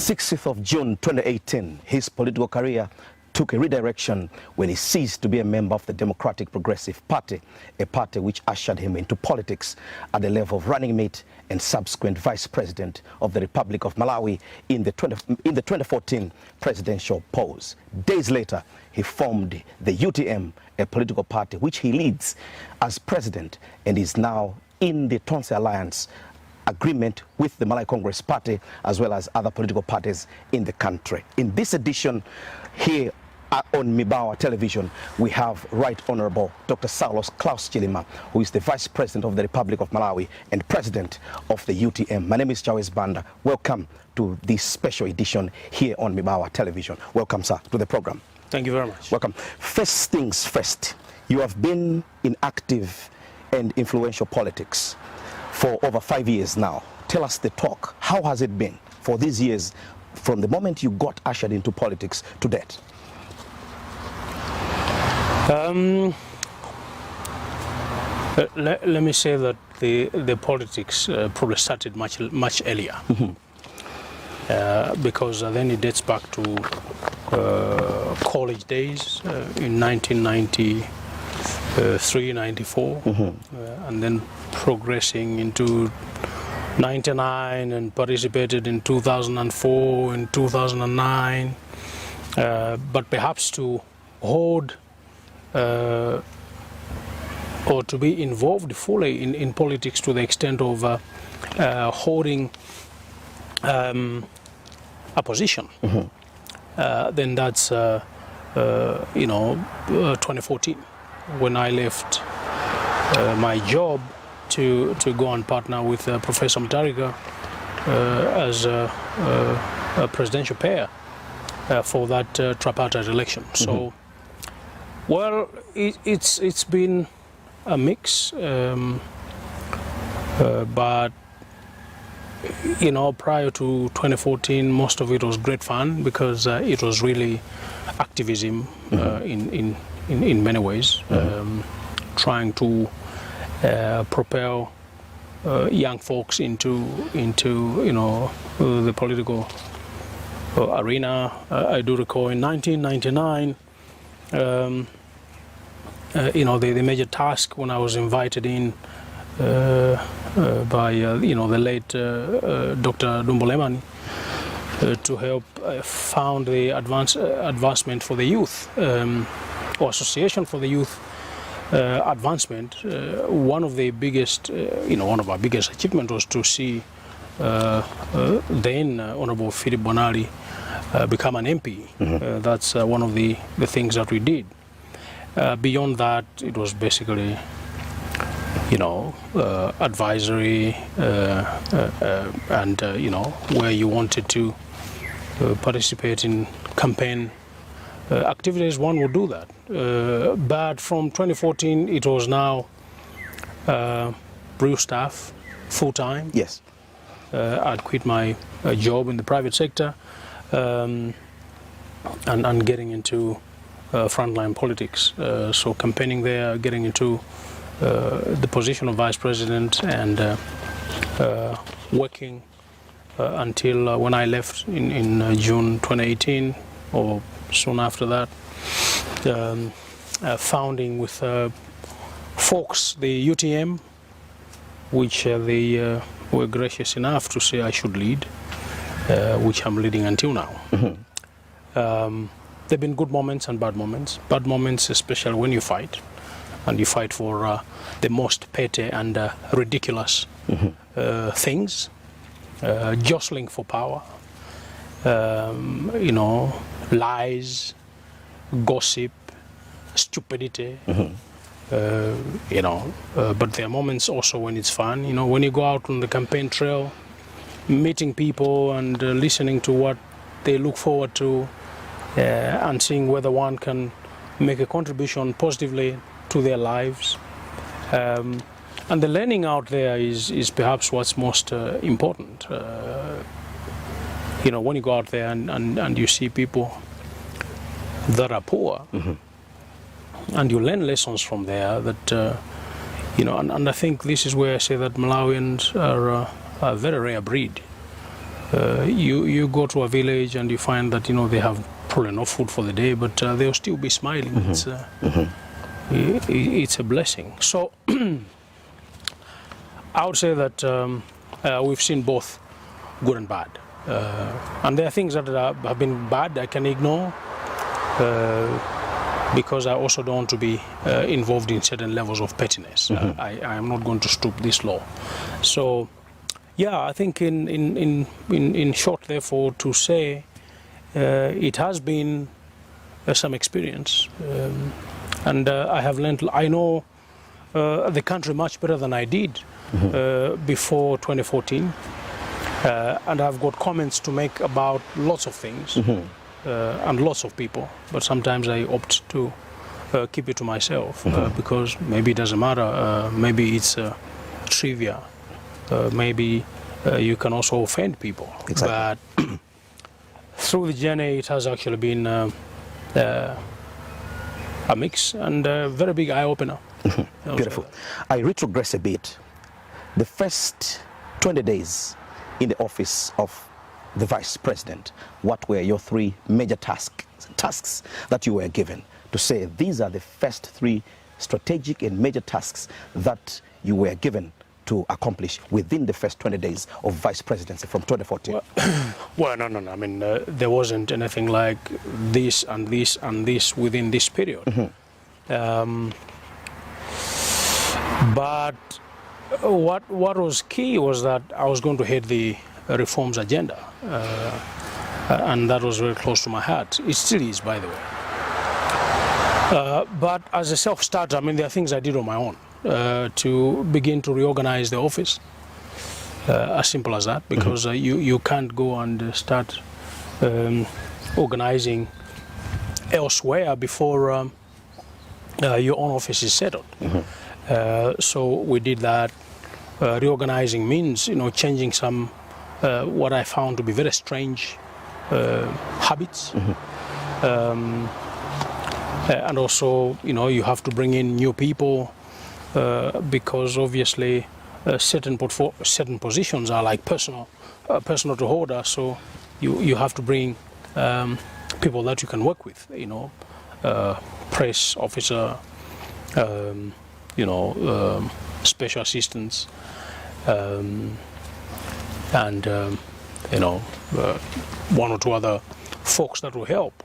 6th of June 2018, his political career took a redirection when he ceased to be a member of the Democratic Progressive Party, a party which ushered him into politics at the level of running mate and subsequent vice president of the Republic of Malawi in the 2014 presidential polls. Days later, he formed the UTM, a political party which he leads as president and is now in the Tonse Alliance agreement with the Malawi Congress Party as well as other political parties in the country. In this edition here on Mibawa television, we have Right Honorable Dr. Saulos Klaus Chilima, who is the Vice President of the Republic of Malawi and President of the UTM. My name is Chawezi Banda. Welcome to this special edition here on Mibawa television. Welcome, sir, to the program. Thank you very much. Welcome. First things first, you have been in active and influential politics for over 5 years now. Tell us the talk. How has it been for these years from the moment you got ushered into politics to date? Let me say that the politics probably started much earlier, because then it dates back to college days in 1993, 94, and then progressing into 99 and participated in 2004 and 2009, but perhaps to hold or to be involved fully in politics to the extent of holding a position, then that's 2014 when I left my job to go and partner with Professor Mutharika as a presidential pair for that tripartite election. So, well, it's been a mix, but prior to 2014, most of it was great fun because it was really activism in many ways, trying to propel young folks into the political arena. I do recall in 1999. The major task when I was invited in by the late Dr. Dumbulemani to help found the advancement for the youth or association for the youth advancement. One of the biggest, one of our biggest achievements was to see then Honorable Philip Bonari become an MP. That's one of the things that we did. Beyond that, it was basically, advisory and, where you wanted to participate in campaign activities, one would do that. But from 2014, it was now brew staff, full-time. Yes. I'd quit my job in the private sector and getting into frontline politics. So campaigning there, getting into the position of vice president and working until when I left in June 2018 or soon after that, founding with folks the UTM, which they were gracious enough to say I should lead, which I'm leading until now. There have been good moments and bad moments. Bad moments, especially when you fight, and you fight for the most petty and ridiculous things, jostling for power, lies, gossip, stupidity, but there are moments also when it's fun, when you go out on the campaign trail, meeting people and listening to what they look forward to, and seeing whether one can make a contribution positively to their lives. And the learning out there is perhaps what's most important. When you go out there and you see people that are poor, and you learn lessons from there that, and I think this is where I say that Malawians are a very rare breed. You go to a village and you find that they have probably no food for the day, but they'll still be smiling. It's a blessing. So I would say that we've seen both good and bad, and there are things that have been bad I can ignore because I also don't want to be involved in certain levels of pettiness. I am not going to stoop this low. So yeah, I think in short, therefore, to say it has been some experience, and I have learned. I know the country much better than I did before 2014, and I've got comments to make about lots of things and lots of people. But sometimes I opt to keep it to myself because maybe it doesn't matter. Maybe it's trivia. Maybe you can also offend people. Exactly. But through the journey, it has actually been a mix and a very big eye-opener. Beautiful. I retrogress a bit. The first 20 days in the office of the Vice President, what were your 3 major tasks that you were given to say these are the first 3 strategic and major tasks that you were given to accomplish within the first 20 days of Vice Presidency from 2014? Well, no. I mean, there wasn't anything like this and this and this within this period. But what was key was that I was going to head the reforms agenda, and that was very close to my heart. It still is, by the way. But as a self-starter, I mean, there are things I did on my own to begin to reorganize the office. As simple as that, because you can't go and start organizing elsewhere before your own office is settled. So we did that. Reorganizing means, changing some what I found to be very strange habits. And also, you have to bring in new people because obviously certain positions are like personal to holder. So you have to bring people that you can work with. Press officer, special assistants, and one or two other folks that will help.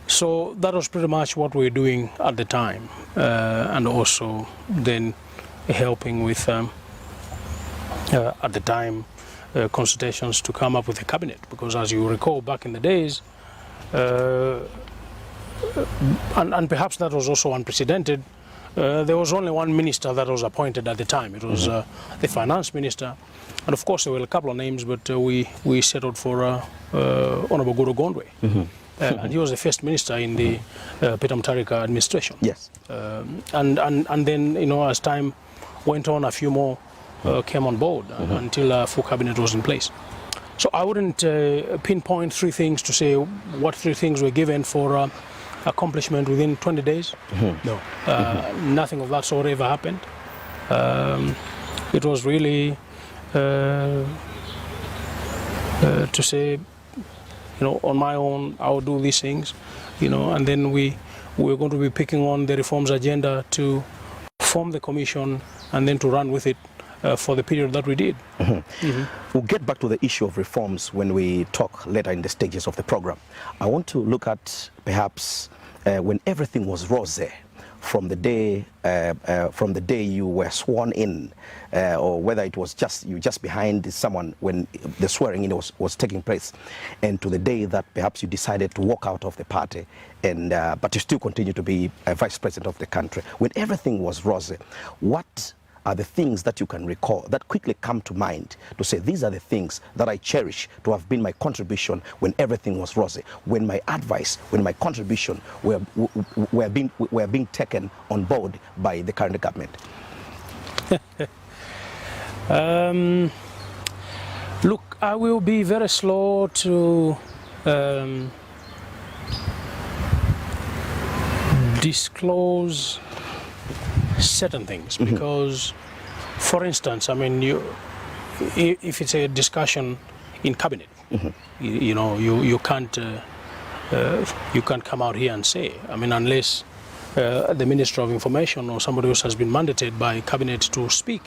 So that was pretty much what we were doing at the time, and also then helping with at the time consultations to come up with a cabinet, because as you recall back in the days, and perhaps that was also unprecedented, there was only one minister that was appointed at the time. It was the finance minister, and of course there were a couple of names, but we settled for Honorable Guru Gondwe. And he was the first minister in the Peter Mutharika administration. Yes. And then, as time went on, a few more came on board until a full cabinet was in place. So I wouldn't pinpoint 3 things to say what 3 things were given for accomplishment within 20 days. No. Nothing of that sort ever happened. It was really to say, on my own, I'll do these things, and then we're going to be picking on the reforms agenda to form the commission and then to run with it for the period that we did. We'll get back to the issue of reforms when we talk later in the stages of the program. I want to look at perhaps when everything was rosy, from the day you were sworn in, or whether it was just behind someone when the swearing in was taking place, and to the day that perhaps you decided to walk out of the party, and but you still continue to be a vice president of the country. When everything was rosy, what are the things that you can recall that quickly come to mind to say these are the things that I cherish to have been my contribution when everything was rosy, when my advice, when my contribution were being taken on board by the current government? Look, I will be very slow to disclose certain things, because, for instance, I mean, if it's a discussion in cabinet, You know, you can't come out here and say. I mean, unless the Minister of Information or somebody else has been mandated by cabinet to speak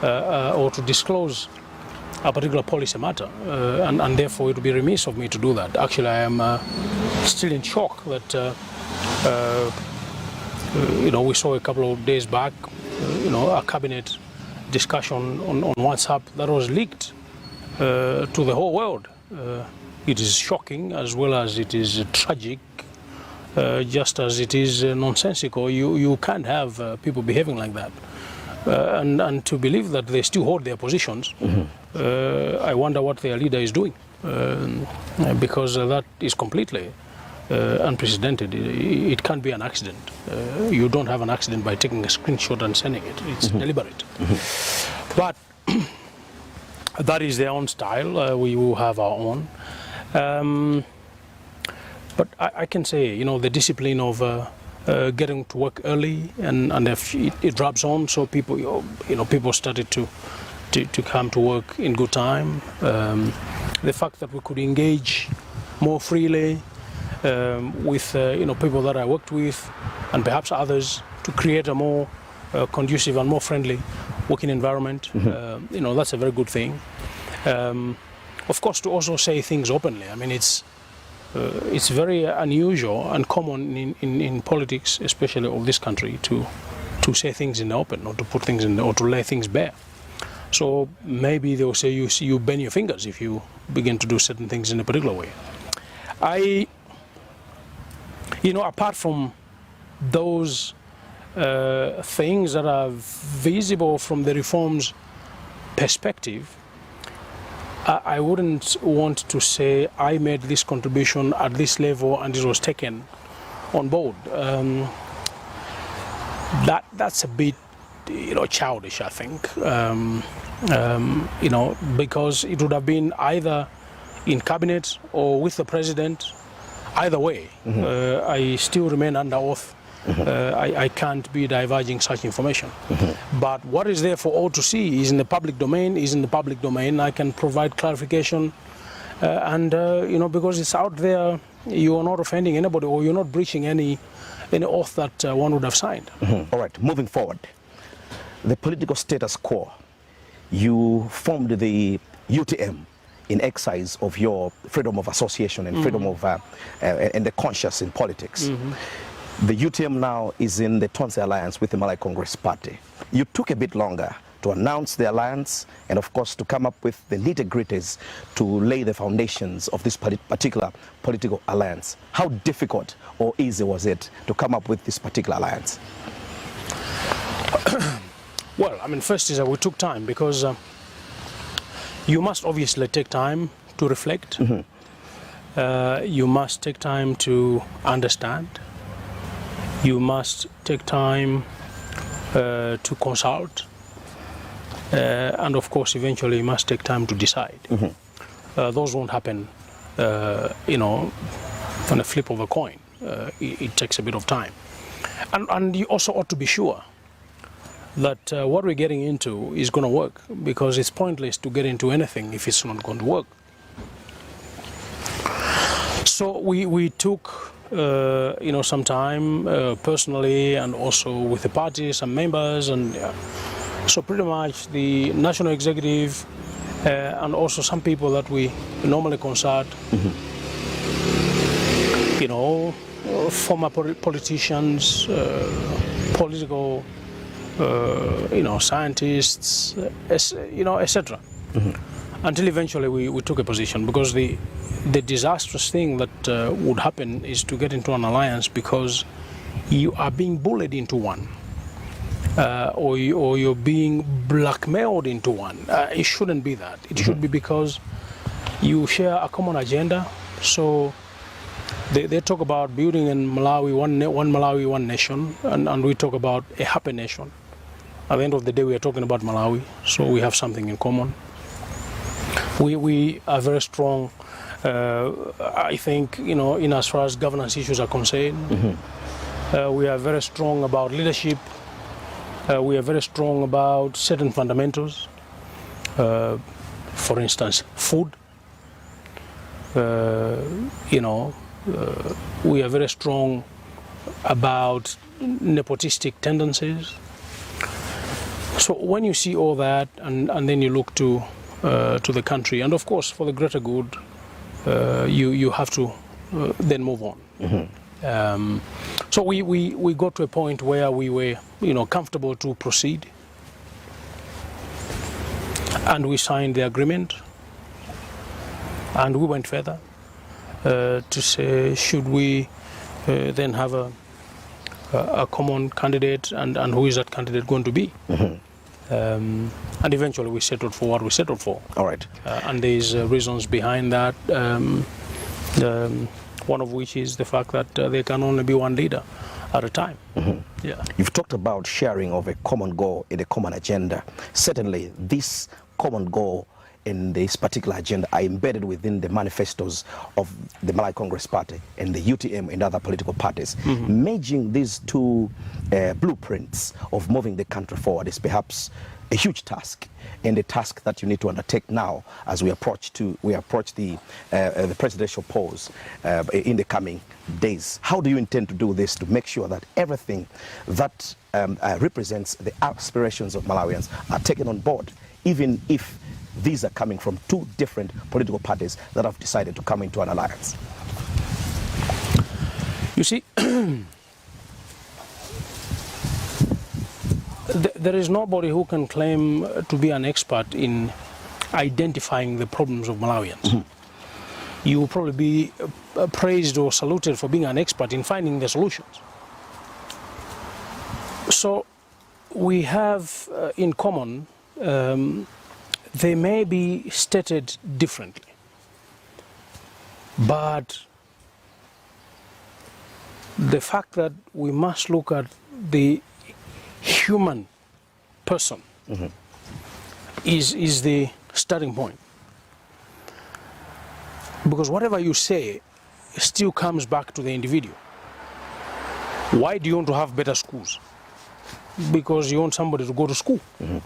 or to disclose a particular policy matter, and therefore it would be remiss of me to do that. Actually, I am still in shock that you know, we saw a couple of days back, you know, a cabinet discussion on WhatsApp that was leaked to the whole world. It is shocking as well as it is tragic, just as it is nonsensical. You can't have people behaving like that. And to believe that they still hold their positions, I wonder what their leader is doing, because that is completely unprecedented. It can't be an accident. You don't have an accident by taking a screenshot and sending it. It's deliberate. But that is their own style. We will have our own. But I can say, you know, the discipline of getting to work early, and if it rubs on, so people, you know, people started to come to work in good time. The fact that we could engage more freely with you know, people that I worked with and perhaps others to create a more conducive and more friendly working environment. You know, that's a very good thing. Of course, to also say things openly. I mean, it's very unusual and common in politics, especially of this country, to say things in the open, or to put things in, or to lay things bare. So maybe they will say you bend your fingers if you begin to do certain things in a particular way. You know, apart from those things that are visible from the reforms perspective, I wouldn't want to say I made this contribution at this level and it was taken on board. That's a bit, you know, childish, I think. You know, because it would have been either in cabinet or with the president. Either way, I still remain under oath. I can't be diverging such information. But what is there for all to see is in the public domain, I can provide clarification. And, you know, because it's out there, you are not offending anybody, or you're not breaching any oath that one would have signed. All right, moving forward. The political status quo. You formed the UTM in exercise of your freedom of association and freedom of and the conscience in politics. The UTM now is in the Tonse alliance with the Malawi Congress Party. You took a bit longer to announce the alliance and, of course, to come up with the nitty-gritties to lay the foundations of this particular political alliance. How difficult or easy was it to come up with this particular alliance? Well, I mean, first is that we took time, because you must obviously take time to reflect. You must take time to understand. You must take time to consult. And of course, eventually you must take time to decide. Those won't happen, you know, on a flip of a coin. It takes a bit of time. And you also ought to be sure that what we're getting into is going to work, because it's pointless to get into anything if it's not going to work. So we took you know, some time personally, and also with the party, some members, and so pretty much the national executive and also some people that we normally consult, you know, former politicians, political you know, scientists, you know, etc. Until eventually we took a position, because the disastrous thing that would happen is to get into an alliance because you are being bullied into one, or you're being blackmailed into one. It shouldn't be that. It should be because you share a common agenda. So they talk about building in Malawi, one Malawi, one nation, and we talk about a happy nation. At the end of the day, we are talking about Malawi, so we have something in common. We are very strong, I think, you know, in as far as governance issues are concerned. We are very strong about leadership. We are very strong about certain fundamentals. For instance, food. we are very strong about nepotistic tendencies. So when you see all that, and then you look to the country, and of course for the greater good, you have to then move on. Mm-hmm. So we got to a point where we were comfortable to proceed, and we signed the agreement, and we went further to say, should we then have a common candidate, and who is that candidate going to be? Mm-hmm. And eventually we settled for what we settled for. All right. And there's reasons behind that, one of which is the fact that there can only be one leader at a time. Mm-hmm. Yeah. You've talked about sharing of a common goal and a common agenda. Certainly this common goal in this particular agenda are embedded within the manifestos of the Malawi Congress Party and the UTM and other political parties. Mm-hmm. Merging these two blueprints of moving the country forward is perhaps a huge task, and a task that you need to undertake now as we approach the presidential polls in the coming days. How do you intend to do this to make sure that everything that represents the aspirations of Malawians are taken on board, even if these are coming from two different political parties that have decided to come into an alliance? You see, there is nobody who can claim to be an expert in identifying the problems of Malawians. Mm-hmm. You will probably be praised or saluted for being an expert in finding the solutions. So we have in common, they may be stated differently, but the fact that we must look at the human person, mm-hmm, is the starting point. Because whatever you say still comes back to the individual. Why do you want to have better schools? Because you want somebody to go to school. Mm-hmm.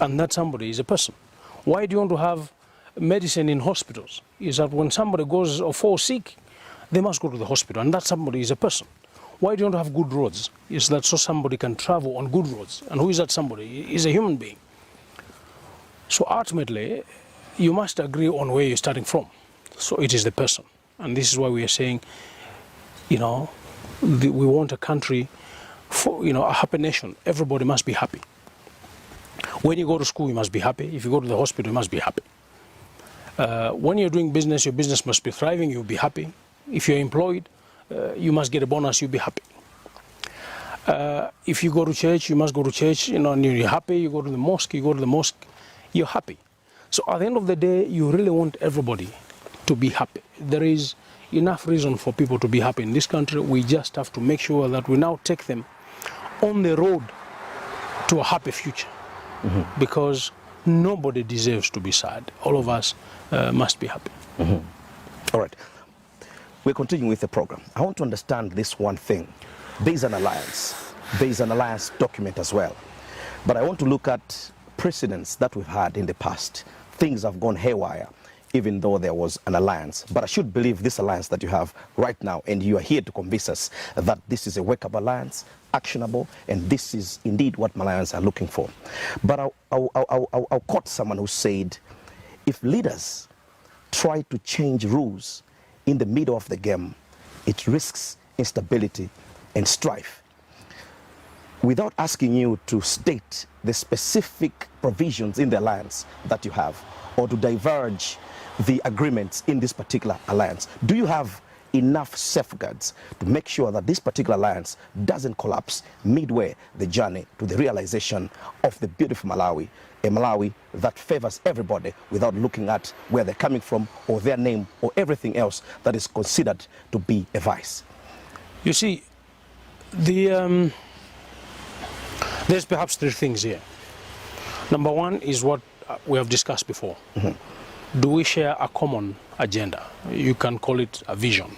And that somebody is a person. Why do you want to have medicine in hospitals? Is that when somebody goes or falls sick, they must go to the hospital, and that somebody is a person. Why do you want to have good roads? Is that so somebody can travel on good roads? And who is that somebody? Is a human being. So ultimately, you must agree on where you're starting from. So it is the person. And this is why we are saying, we want a country, for a happy nation. Everybody must be happy. When you go to school, you must be happy. If you go to the hospital, you must be happy. When you're doing business, your business must be thriving, you'll be happy. If you're employed, you must get a bonus, you'll be happy. If you go to church, you must go to church, and you're happy. You go to the mosque, you're happy. So at the end of the day, you really want everybody to be happy. There is enough reason for people to be happy in this country. We just have to make sure that we now take them on the road to a happy future. Mm-hmm. Because nobody deserves to be sad. All of us must be happy. Mm-hmm. All right. We're continuing with the program. I want to understand this one thing. There is an alliance. There is an alliance document as well. But I want to look at precedents that we've had in the past. Things have gone haywire, even though there was an alliance. But I should believe this alliance that you have right now, and you are here to convince us that this is a workable alliance, actionable, and this is indeed what Malawians are looking for. But I'll quote someone who said, if leaders try to change rules in the middle of the game, it risks instability and strife. Without asking you to state the specific provisions in the alliance that you have, or to diverge the agreements in this particular alliance, do you have enough safeguards to make sure that this particular alliance doesn't collapse midway the journey to the realization of the beautiful Malawi, a Malawi that favors everybody without looking at where they're coming from or their name or everything else that is considered to be a vice? You see, there's perhaps three things here. Number one is what we have discussed before. Mm-hmm. Do we share a common agenda? You can call it a vision.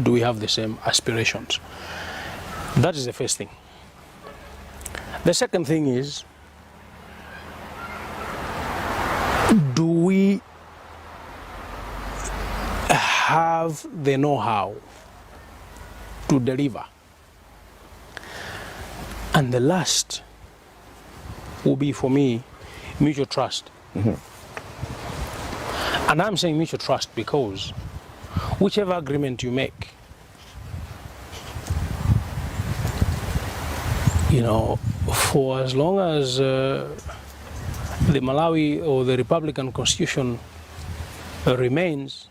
Do we have the same aspirations? That is the first thing. The second thing is, do we have the know-how to deliver. And the last will be, for me, mutual trust. And I'm saying mutual trust because whichever agreement you make, you know, for as long as the Malawi or the Republican Constitution remains,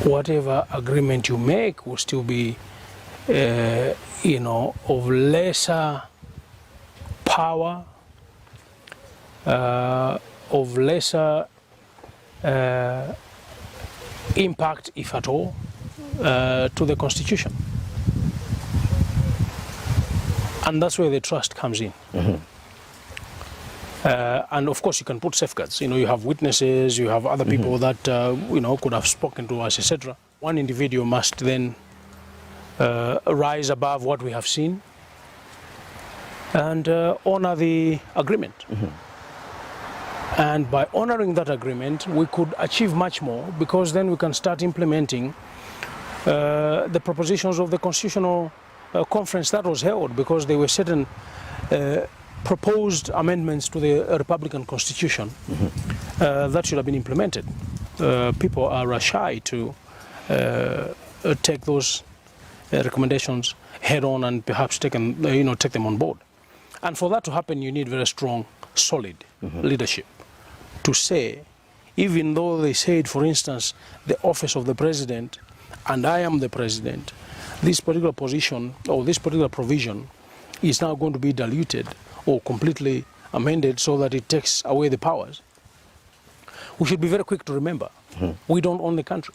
whatever agreement you make will still be, you know, of lesser power, of lesser impact, if at all, to the Constitution. And that's where the trust comes in. And of course you can put safeguards. You know, you have witnesses, you have other people that, you know, could have spoken to us, etc. One individual must then rise above what we have seen and honor the agreement. And by honoring that agreement, we could achieve much more, because then we can start implementing the propositions of the Constitutional Conference that was held, because there were certain proposed amendments to the Republican Constitution that should have been implemented. People are shy to take those recommendations head on and perhaps take them, you know, take them on board. And for that to happen, you need very strong, solid leadership to say, even though they said, for instance, the office of the president, and I am the president, this particular position or this particular provision is now going to be diluted or completely amended so that it takes away the powers. We should be very quick to remember, we don't own the country.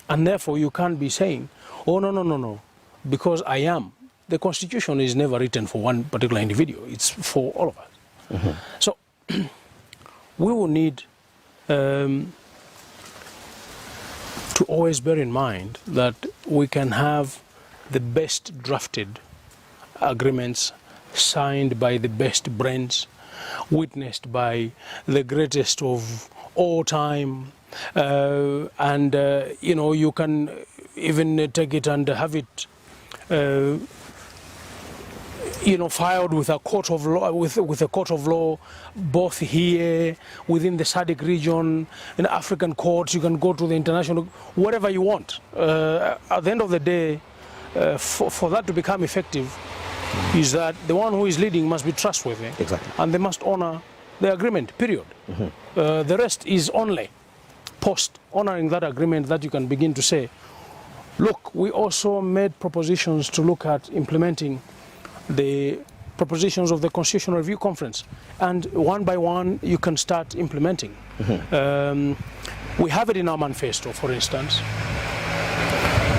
And therefore you can't be saying, oh, no, because I am. The Constitution is never written for one particular individual, it's for all of us. So we will need to always bear in mind that we can have the best drafted agreements signed by the best brains, witnessed by the greatest of all time, and you know, you can even take it and have it you know, filed with a court of law, with a court of law, both here within the SADC region, in African courts. You can go to the international, whatever you want. At the end of the day, for that to become effective, is that the one who is leading must be trustworthy. Exactly. And they must honor the agreement, period. The rest is only post honoring that agreement that you can begin to say, look, we also made propositions to look at implementing the propositions of the Constitutional Review Conference, and one by one you can start implementing. We have it in our manifesto, for instance,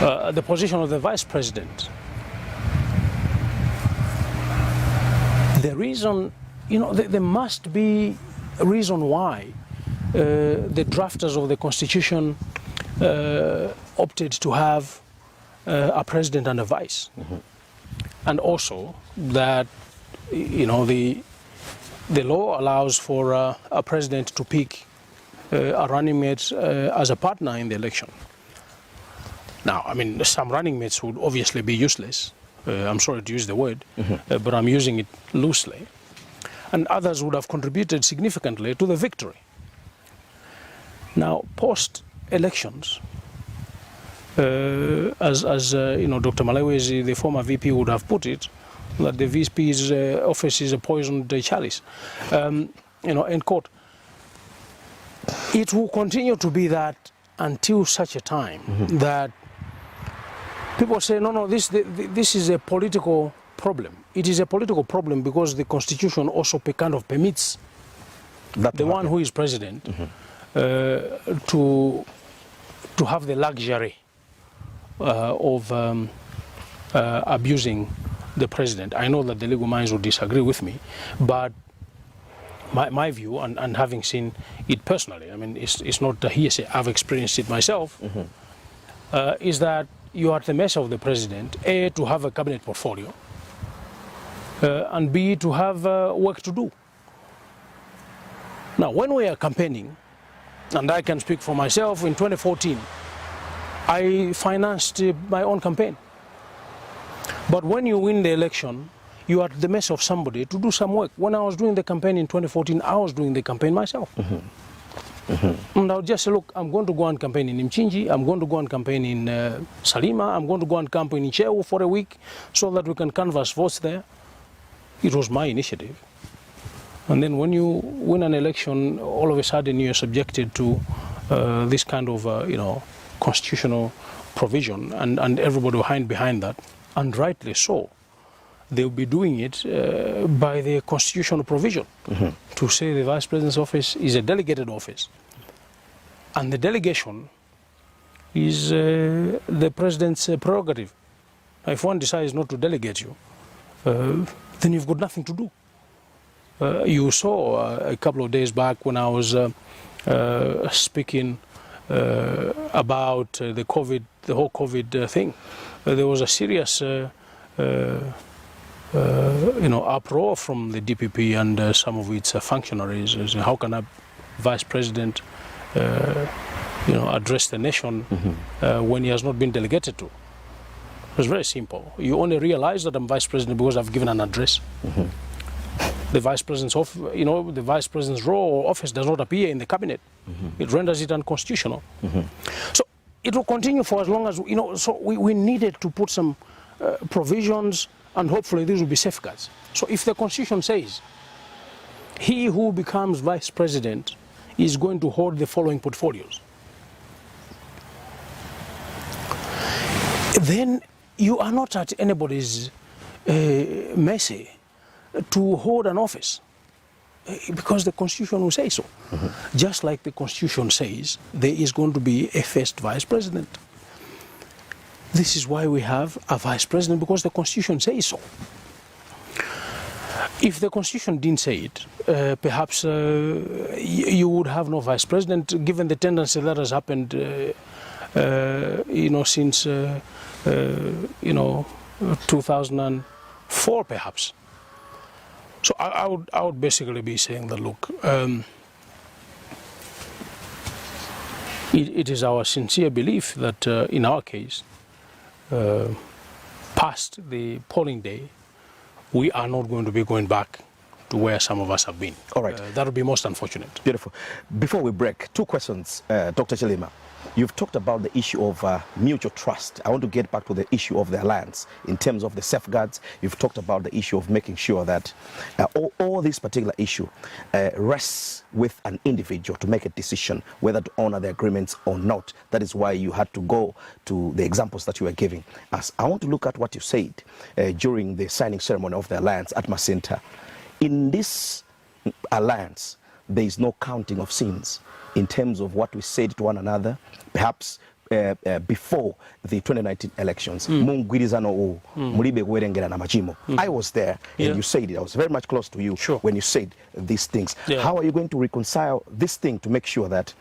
the position of the Vice President. The reason, you know, there must be a reason why the drafters of the Constitution opted to have a president and a vice. And also that, you know, the law allows for a president to pick a running mate as a partner in the election. Now, I mean, some running mates would obviously be useless. I'm sorry to use the word, but I'm using it loosely. And others would have contributed significantly to the victory. Now, post-elections, as you know, Dr. Malawi, the former VP, would have put it, that the VP's office is a poisoned chalice. You know, end quote. It will continue to be that until such a time that people say, no, this is a political problem. It is a political problem because the Constitution also kind of permits the one who is president to have the luxury of abusing the president. I know that the legal minds will disagree with me, but my view, and having seen it personally, I mean, it's not a hearsay, I've experienced it myself, is that you are at the mercy of the president, A, to have a cabinet portfolio, and B, to have work to do. Now, when we are campaigning, And I can speak for myself. In 2014, I financed my own campaign. But when you win the election, you are at the mercy of somebody to do some work. When I was doing the campaign in 2014, I was doing the campaign myself. And I would just say, look, I'm going to go and campaign in Mchinji, I'm going to go and campaign in Salima, I'm going to go and campaign in Chewu for a week so that we can canvass votes there. It was my initiative. And then when you win an election, all of a sudden you're subjected to this kind of, constitutional provision, and everybody will hide behind that, and rightly so. They'll be doing it by the constitutional provision to say the Vice President's office is a delegated office. And the delegation is the President's prerogative. If one decides not to delegate you, then you've got nothing to do. You saw a couple of days back when I was speaking about the whole COVID thing. There was a serious uproar from the DPP and some of its functionaries. How can a vice president, address the nation when he has not been delegated to? It was very simple. You only realize that I'm vice president because I've given an address. The vice president's the vice president's role or office does not appear in the cabinet. It renders it unconstitutional. So it will continue for as long as So we needed to put some provisions, and hopefully these will be safeguards. So if the Constitution says he who becomes vice president is going to hold the following portfolios, then you are not at anybody's mercy to hold an office, because the Constitution will say so. Just like the Constitution says there is going to be a first vice president. This is why we have a vice president, because the Constitution says so. If the Constitution didn't say it, perhaps you would have no vice president, given the tendency that has happened since 2004 perhaps. So I would basically be saying that, look, it is our sincere belief that in our case, past the polling day, we are not going to be going back to where some of us have been. All right. That would be most unfortunate. Beautiful. Before we break, two questions, Dr. Chilima. You've talked about the issue of mutual trust. I want to get back to the issue of the alliance in terms of the safeguards. You've talked about the issue of making sure that all this particular issue rests with an individual to make a decision whether to honor the agreements or not. That is why you had to go to the examples that you were giving us. I want to look at what you said during the signing ceremony of the alliance at Masinta. In this alliance, there is no counting of sins in terms of what we said to one another, perhaps before the 2019 elections. I was there, and you said it. I was very much close to you when you said these things. How are you going to reconcile this thing to make sure that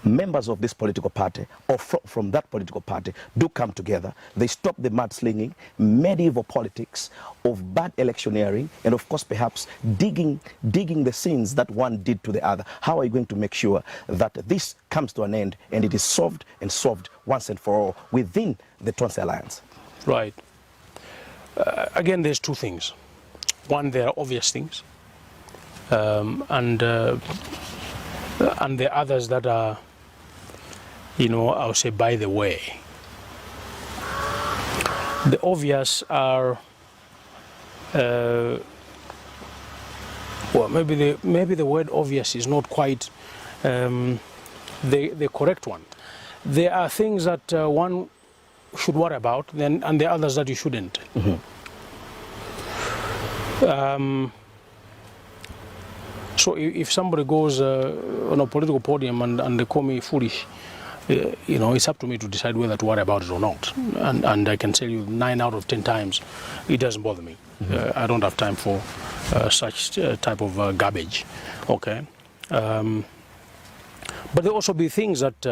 members of this political party or from that political party do come together, they stop the mudslinging, medieval politics of bad electioneering, and of course perhaps digging the sins that one did to the other? How are you going to make sure that this comes to an end and it is solved once and for all within the Tonse Alliance? Right. Again, there's two things. One, there are obvious things, and the others that are, I would say, by the way. The obvious are, maybe the word obvious is not quite the correct one. There are things that one should worry about, and there are others that you shouldn't. So if somebody goes on a political podium and they call me foolish, it's up to me to decide whether to worry about it or not. And I can tell you 9 out of 10 times, it doesn't bother me. I don't have time for such type of garbage. Okay. But there also be things that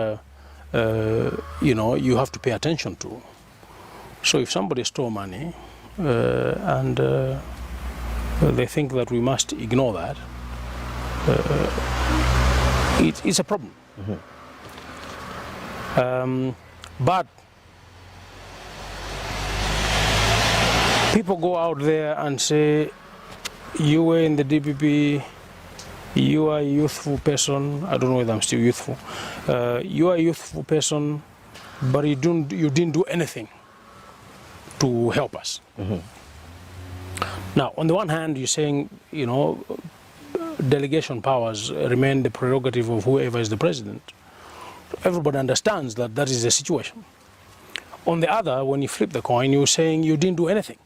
you have to pay attention to. So if somebody stole money and they think that we must ignore that, it's a problem. But people go out there and say, you were in the DPP, you are a youthful person. I don't know whether I'm still youthful. You are a youthful person, but you didn't do anything to help us. Now, on the one hand, you're saying, you know, delegation powers remain the prerogative of whoever is the president. Everybody understands that that is the situation. On the other, when you flip the coin, you're saying you didn't do anything.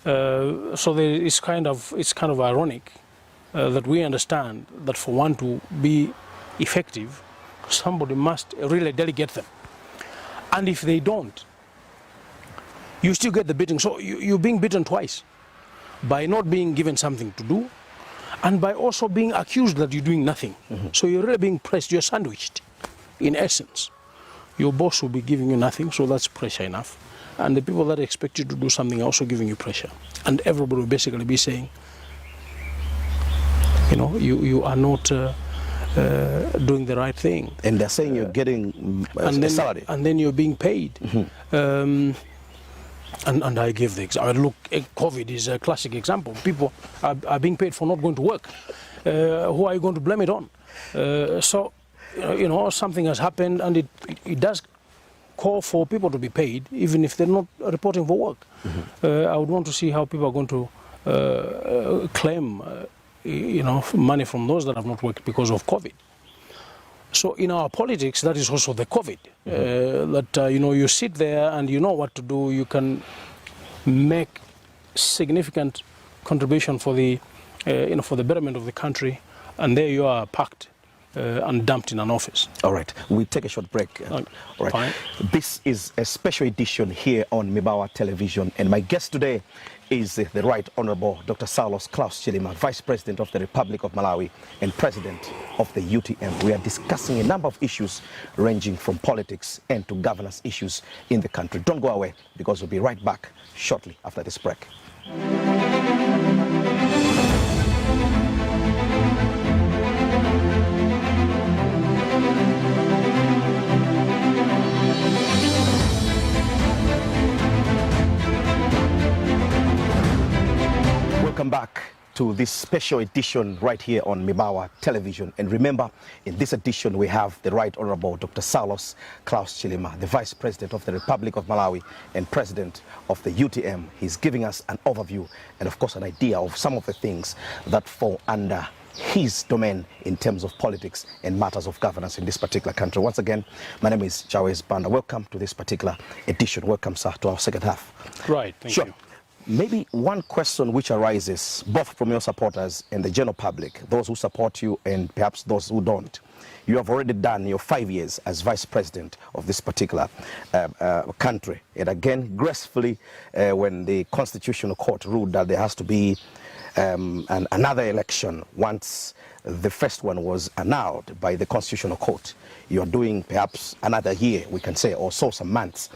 So it's kind of ironic that we understand that for one to be effective, somebody must really delegate them. And if they don't, you still get the beating. So you're being beaten twice, by not being given something to do, and by also being accused that you're doing nothing. So you're really being pressed, you're sandwiched, in essence. Your boss will be giving you nothing, so that's pressure enough. And the people that expect you to do something are also giving you pressure. And everybody will basically be saying, you know, you are not doing the right thing. And they're saying you're getting a salary. And then you're being paid. And I give the example. Look, COVID is a classic example. People are being paid for not going to work. Who are you going to blame it on? So, you know, something has happened, and it does call for people to be paid, even if they're not reporting for work. I would want to see how people are going to claim, you know, money from those that have not worked because of COVID. So in our politics, that is also the COVID. That you know, you sit there and you know what to do. You can make significant contribution for the, you know, for the betterment of the country, and there you are packed and dumped in an office. All right, we take a short break. All right. Fine. This is a special edition here on Mibawa Television, and my guest today is the Right Honorable Dr. Saulos Klaus Chilima, Vice President of the Republic of Malawi and President of the UTM. We are discussing a number of issues ranging from politics and to governance issues in the country. Don't go away, because we'll be right back shortly after this break. Welcome back to this special edition right here on Mibawa Television. And remember, in this edition we have the Right Honorable Dr. Saulos Klaus Chilima, the Vice President of the Republic of Malawi and President of the UTM. He's giving us an overview and of course an idea of some of the things that fall under his domain in terms of politics and matters of governance in this particular country. Once again, my name is Chawezi Banda. Welcome to this particular edition. Welcome, sir, to our second half. Right, thank you. Maybe one question which arises both from your supporters and the general public, those who support you and perhaps those who don't. You have already done your 5 years as Vice President of this particular country. And again, gracefully, when the Constitutional Court ruled that there has to be another election once the first one was annulled by the Constitutional Court, you're doing perhaps another year, we can say, or so, some months.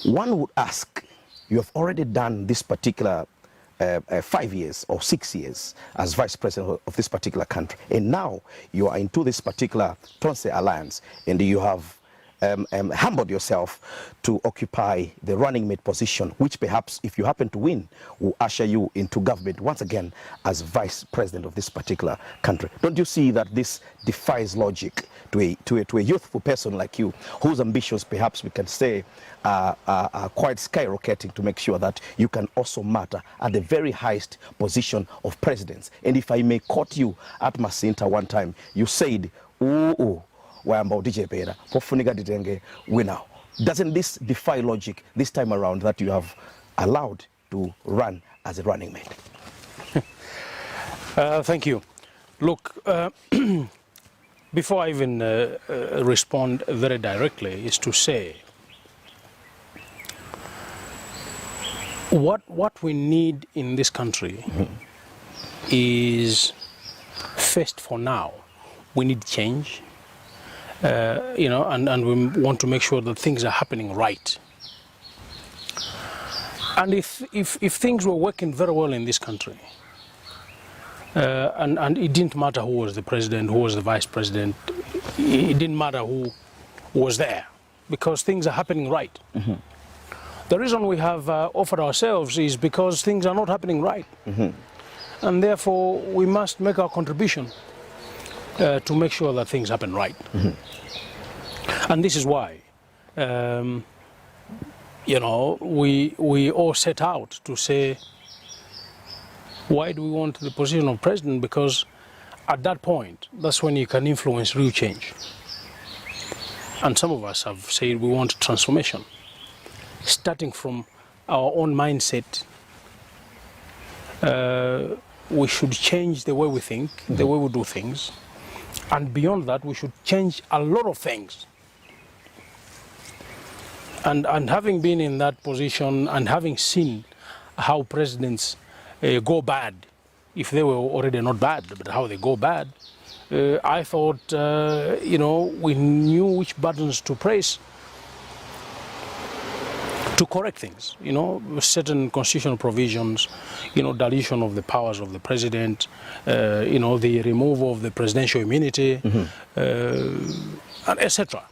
One would ask, you have already done this particular 5 years or 6 years as Vice President of this particular country, and now you are into this particular Tonse Alliance, and you have humbled yourself to occupy the running mate position, which perhaps, if you happen to win, will usher you into government once again as Vice President of this particular country. Don't you see that this defies logic to a youthful person like you, whose ambitions perhaps we can say are quite skyrocketing to make sure that you can also matter at the very highest position of presidents? And if I may quote you at Masinta one time, you said, "Ooh, doesn't this defy logic this time around that you have allowed to run as a running mate?" Thank you. Look, before I even respond very directly, is to say what we need in this country is, first, for now, we need change. You know, and we want to make sure that things are happening right. And if things were working very well in this country, And it didn't matter who was the president, who was the vice president. It didn't matter who was there, because things are happening right. Mm-hmm. The reason we have offered ourselves is because things are not happening right. Mm-hmm. And therefore, we must make our contribution to make sure that things happen right. Mm-hmm. And this is why, we all set out to say, why do we want the position of president? Because at that point, that's when you can influence real change. And some of us have said we want transformation, starting from our own mindset. We should change the way we think, mm-hmm. the way we do things. And beyond that, we should change a lot of things. And having been in that position and having seen how presidents go bad, if they were already not bad, but how they go bad, I thought, we knew which buttons to press to correct things, certain constitutional provisions, dilution of the powers of the president, the removal of the presidential immunity, mm-hmm. And etc.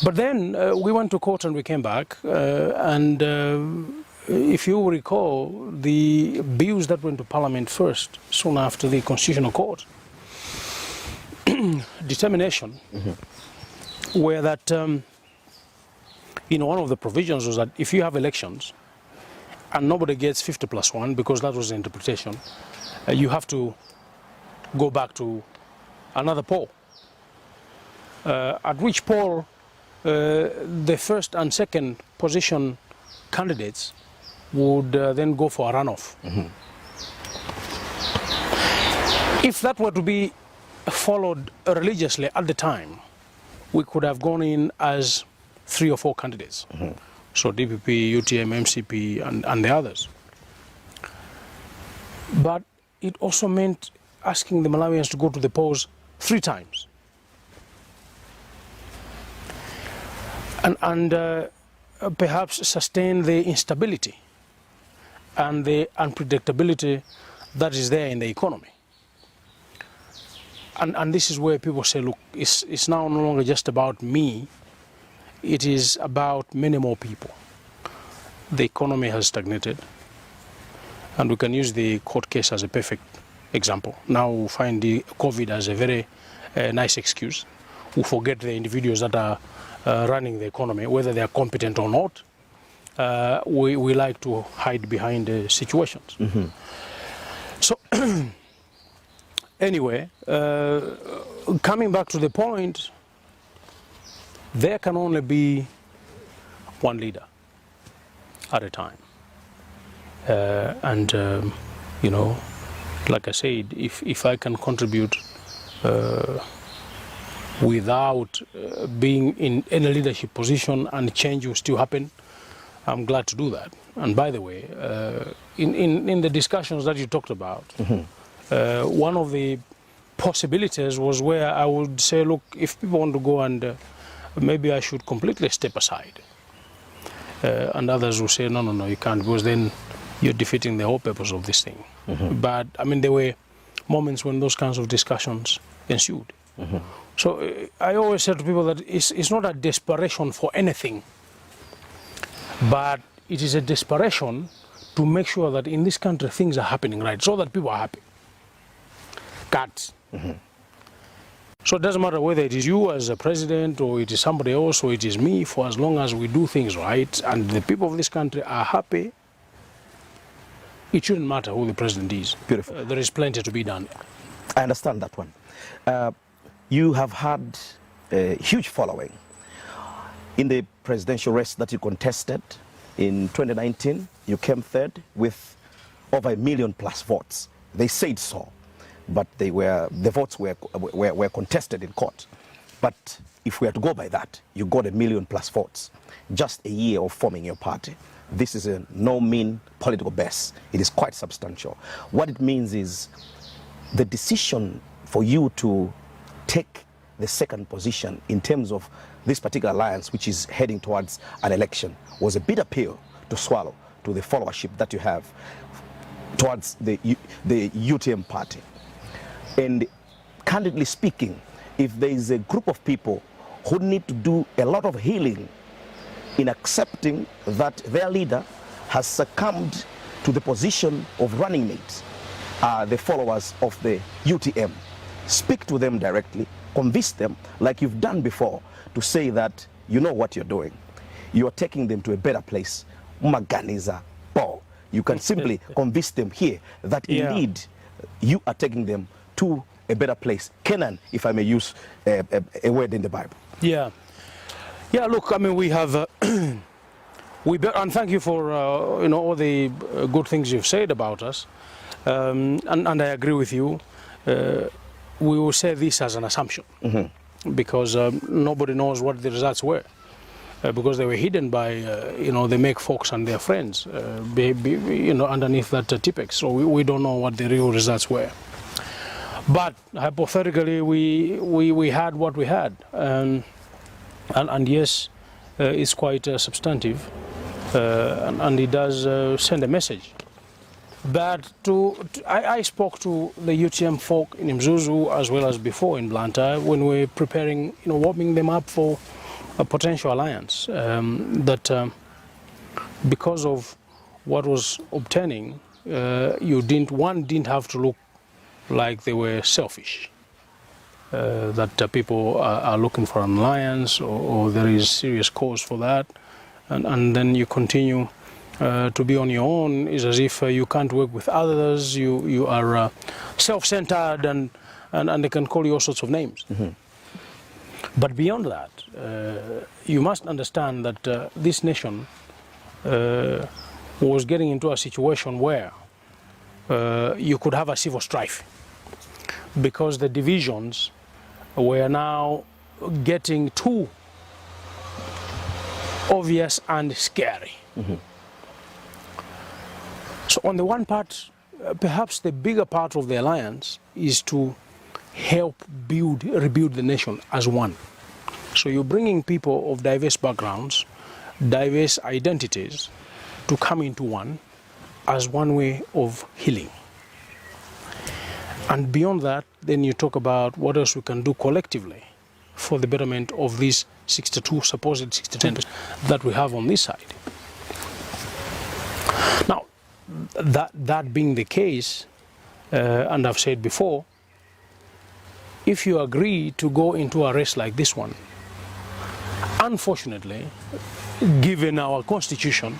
But then we went to court and we came back, if you recall, the bills that went to Parliament first, soon after the Constitutional Court determination, mm-hmm. were that, one of the provisions was that if you have elections and nobody gets 50 plus 1, because that was the interpretation, you have to go back to another poll. At which poll the first and second position candidates would then go for a runoff. Mm-hmm. If that were to be followed religiously at the time, we could have gone in as 3 or 4 candidates. Mm-hmm. So DPP, UTM, MCP, and the others. But it also meant asking the Malawians to go to the polls 3 times. And perhaps sustain the instability and the unpredictability that is there in the economy. And this is where people say, look, it's now no longer just about me, it is about many more people. The economy has stagnated, and we can use the court case as a perfect example. Now we find the COVID as a very nice excuse. We forget the individuals that are running the economy, whether they are competent or not. We like to hide behind the situations. Mm-hmm. So anyway, coming back to the point, there can only be one leader at a time. Like I said, if I can contribute without being in any leadership position and change will still happen, I'm glad to do that. And by the way, in the discussions that you talked about, mm-hmm. One of the possibilities was where I would say, look, if people want to go and maybe I should completely step aside. And others will say, no, you can't, because then you're defeating the whole purpose of this thing. Mm-hmm. But, there were moments when those kinds of discussions ensued. Mm-hmm. So I always say to people that it's not a desperation for anything, but it is a desperation to make sure that in this country things are happening right, so that people are happy. Cuts. Mm-hmm. So it doesn't matter whether it is you as a president or it is somebody else or it is me, for as long as we do things right and the people of this country are happy, it shouldn't matter who the president is. Beautiful. There is plenty to be done. I understand that one. You have had a huge following. In the presidential race that you contested in 2019, you came third with over 1 million plus votes. They said so, but the votes were contested in court. But if we are to go by that, you got 1 million plus votes. Just a year of forming your party. This is a no mean political base. It is quite substantial. What it means is the decision for you to take the second position in terms of this particular alliance, which is heading towards an election, was a bitter pill to swallow to the followership that you have. towards the UTM party. And candidly speaking, if there is a group of people who need to do a lot of healing in accepting that their leader has succumbed to the position of running mate, the followers of the UTM, speak to them directly, convince them like you've done before, to say that you know what you're doing. You're taking them to a better place. Maganiza Paul. You can simply convince them here that indeed you are taking them to a better place. Canaan, if I may use a word in the Bible. Yeah. Yeah, look, I mean, we have, and thank you for, all the good things you've said about us. And I agree with you. We will say this as an assumption, because nobody knows what the results were, because they were hidden by, the make folks and their friends, underneath that Tipex. So we don't know what the real results were. But hypothetically, we had what we had, and yes, it's quite substantive, and it does send a message. But I spoke to the UTM folk in Mzuzu as well as before in Banda when we were preparing, warming them up for a potential alliance. That because of what was obtaining, one didn't have to look like they were selfish. That people are looking for an alliance, or there is serious cause for that, and then you continue. To be on your own is as if you can't work with others, you are self-centered, and they can call you all sorts of names. But beyond that, you must understand that this nation was getting into a situation where you could have a civil strife, because the divisions were now getting too obvious and scary. So on the one part, perhaps the bigger part of the alliance is to help rebuild the nation as one. So you're bringing people of diverse backgrounds, diverse identities, to come into one as one way of healing. And beyond that, then you talk about what else we can do collectively for the betterment of these 62, supposed 62% that we have on this side. Now, that being the case, and I've said before, if you agree to go into a race like this one, unfortunately, given our constitution,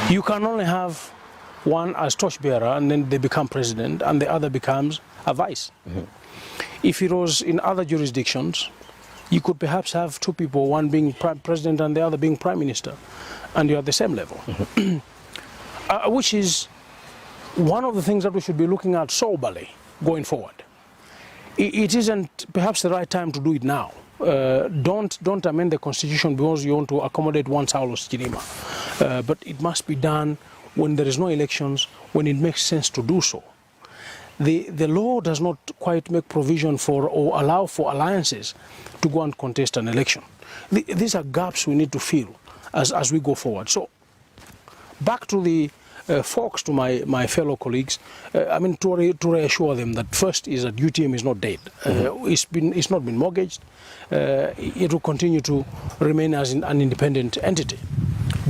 you can only have one as torchbearer, and then they become president, and the other becomes a vice. If it was in other jurisdictions, you could perhaps have two people, one being president and the other being prime minister, and you're at the same level. Which is one of the things that we should be looking at soberly going forward. It isn't perhaps the right time to do it now. Don't amend the constitution because you want to accommodate one Saulos Chilima. But it must be done when there is no elections, when it makes sense to do so. The law does not quite make provision for or allow for alliances to go and contest an election. These are gaps we need to fill as we go forward. So back to the folks, to my fellow colleagues, I mean, to reassure them that first is that UTM is not dead. It's not been mortgaged. It will continue to remain as an independent entity.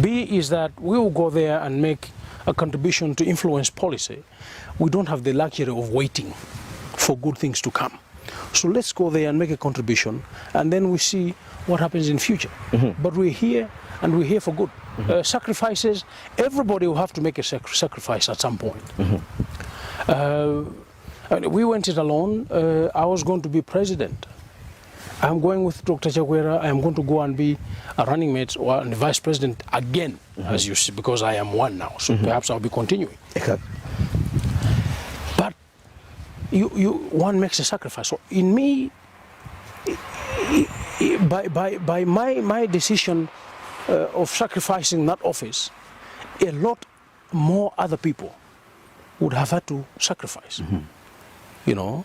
B is that we will go there and make a contribution to influence policy. We don't have the luxury of waiting for good things to come. So let's go there and make a contribution, and then we see what happens in future. But we're here, and we're here for good. Sacrifices, everybody will have to make a sacrifice at some point. We went it alone. I was going to be president. I'm going with Dr. Chakwera. I am going to go and be a running mate or the vice president again, as you see, because I am one now. So perhaps I'll be continuing. But one makes a sacrifice. So in me, by my decision of sacrificing that office, a lot more other people would have had to sacrifice. When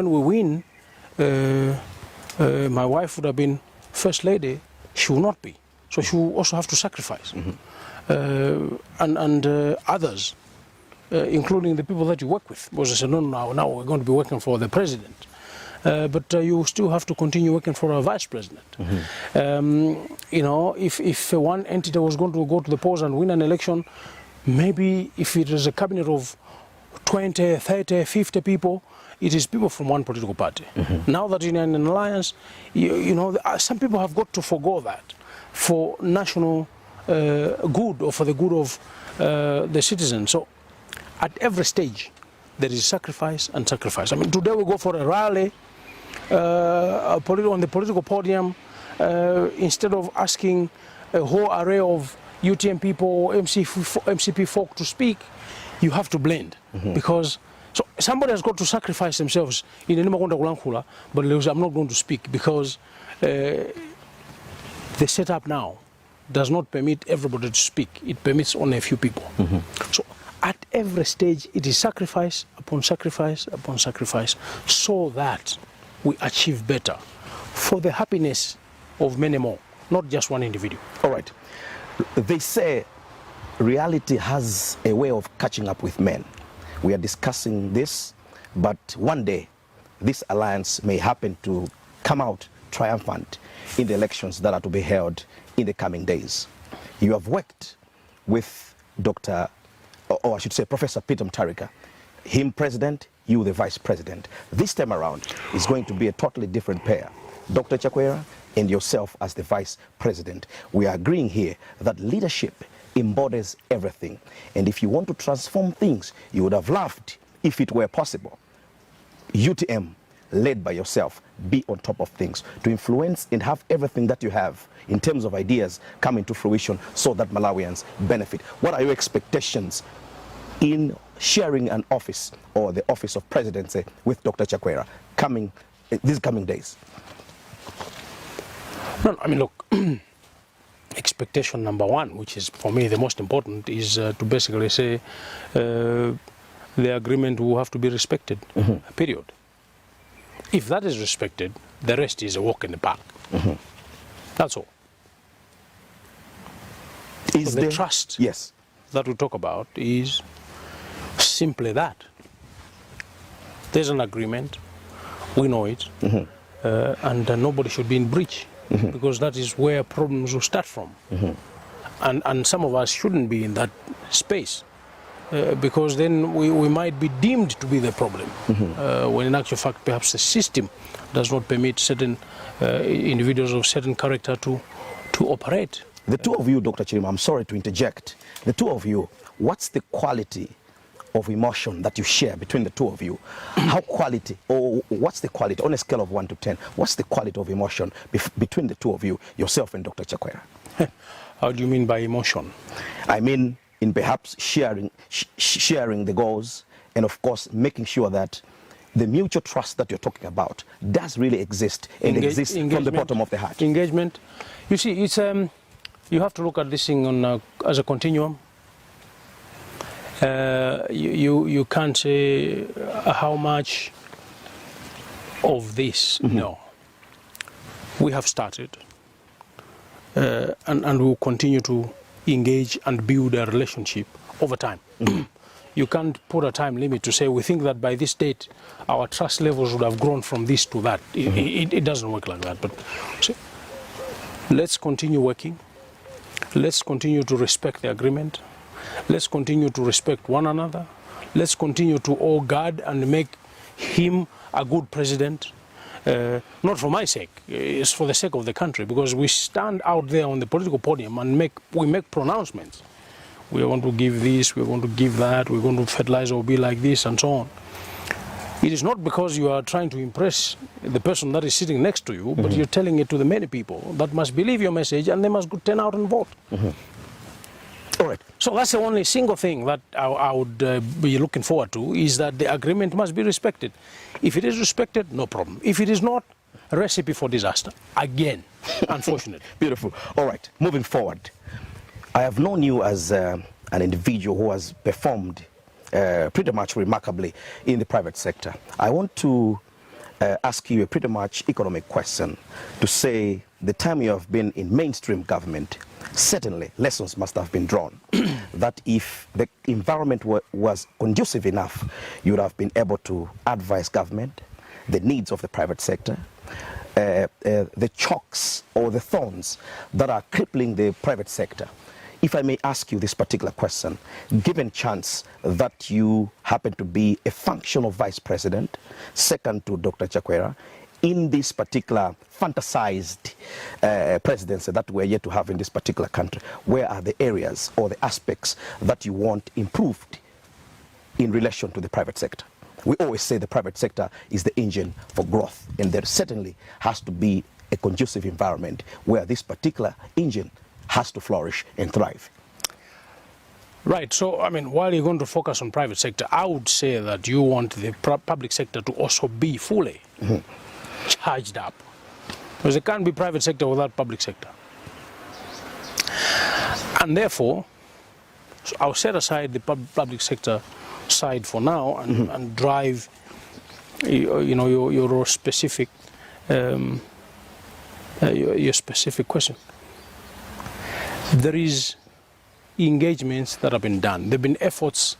we win, my wife would have been first lady. She will not be, so she will also have to sacrifice. and others, including the people that you work with. Because I said, no, now we're going to be working for the president. But you still have to continue working for a vice president. You know, if one entity was going to go to the polls and win an election, maybe if it is a cabinet of 20, 30, 50 people, it is people from one political party. Now that you're in an alliance, you know, some people have got to forgo that for national good or for the good of the citizens. So at every stage, there is sacrifice and sacrifice. I mean, today we go for a rally on the political podium, instead of asking a whole array of UTM people or MCP folk to speak, you have to blend. Because so somebody has got to sacrifice themselves in the Nimagonda, but I'm not going to speak because the setup now does not permit everybody to speak. It permits only a few people. So at every stage, it is sacrifice upon sacrifice upon sacrifice, so that we achieve better for the happiness of many more, not just one individual. All right. They say reality has a way of catching up with men. We are discussing this, but one day this alliance may happen to come out triumphant in the elections that are to be held in the coming days. You have worked with Dr. or I should say Professor Peter Mutharika, him president, you the vice president. This time around is going to be a totally different pair. Dr. Chakwera and yourself as the vice president. We are agreeing here that leadership embodies everything. And if you want to transform things, you would have loved, if it were possible, UTM, led by yourself, be on top of things, to influence and have everything that you have in terms of ideas come into fruition so that Malawians benefit. What are your expectations in sharing an office or the office of presidency with Dr. Chakwera these coming days? No, I mean, look, expectation number one, which is for me the most important, is to basically say the agreement will have to be respected, period. If that is respected, the rest is a walk in the park. That's all. Is the trust that we talk about is simply that. There's an agreement, we know it, and nobody should be in breach, because that is where problems will start from. And some of us shouldn't be in that space, because then we might be deemed to be the problem, when in actual fact perhaps the system does not permit certain individuals of certain character to operate. The two of you, Dr. Chilima, I'm sorry to interject. The two of you, what's the quality of emotion that you share between the two of you? How quality, or what's the quality, on a scale of 1 to 10, what's the quality of emotion between the two of you, yourself and Dr. Chakwera? How do you mean by emotion? I mean in perhaps sharing the goals, and of course making sure that the mutual trust that you're talking about does really exist and exists from the bottom of the heart. Engagement. You see, it's you have to look at this thing on as a continuum. You can't say how much of this. No, we have started, and we will continue to engage and build a relationship over time. You can't put a time limit to say we think that by this date our trust levels would have grown from this to that. It doesn't work like that. But so, let's continue working. Let's continue to respect the agreement. Let's continue to respect one another. Let's continue to all guard and make him a good president. Not for my sake, it's for the sake of the country, because we stand out there on the political podium and we make pronouncements. We want to give this, we want to give that, we're going to fertilize or be like this and so on. It is not because you are trying to impress the person that is sitting next to you, but you're telling it to the many people that must believe your message and they must go turn out and vote. All right. So that's the only single thing that I would be looking forward to, is that the agreement must be respected. If it is respected, no problem. If it is not, a recipe for disaster. Again, unfortunately. Beautiful. All right, moving forward. I have known you as an individual who has performed pretty much remarkably in the private sector. I want to ask you a pretty much economic question to say the time you have been in mainstream government, certainly lessons must have been drawn that if the environment was conducive enough, you would have been able to advise government, the needs of the private sector, the chocks or the thorns that are crippling the private sector. If I may ask you this particular question, given chance that you happen to be a functional vice president, second to Dr. Chakwera, in this particular fantasized presidency that we're yet to have in this particular country, where are the areas or the aspects that you want improved in relation to the private sector? We always say the private sector is the engine for growth, and there certainly has to be a conducive environment where this particular engine has to flourish and thrive. Right. So, I mean, while you're going to focus on private sector, I would say that you want the public sector to also be fully charged up. Because there can't be private sector without public sector. And therefore, so I'll set aside the public sector side for now and drive, your specific, your specific question. There is engagements that have been done. There have been efforts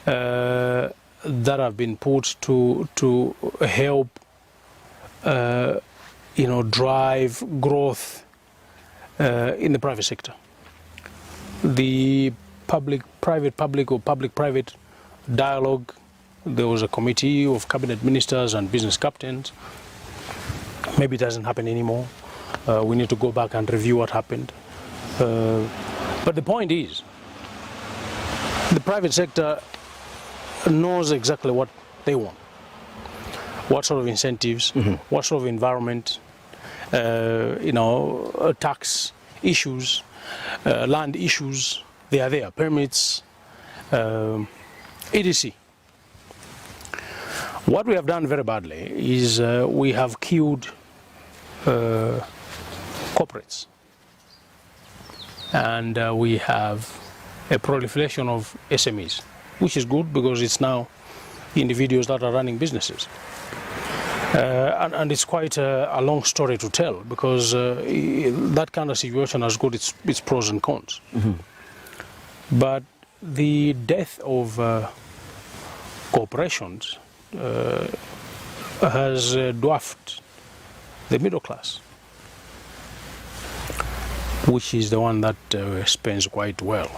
that have been put to help, drive growth in the private sector. The public-private or public-private dialogue, there was a committee of cabinet ministers and business captains. Maybe it doesn't happen anymore. We need to go back and review what happened. But the point is, the private sector knows exactly what they want. What sort of incentives, what sort of environment, tax issues, land issues, they are there, permits, etc. What we have done very badly is we have killed corporates. And we have a proliferation of SMEs, which is good because it's now individuals that are running businesses. And it's quite a long story to tell because that kind of situation has got its pros and cons. But the death of corporations has dwarfed the middle class, which is the one that spends quite well.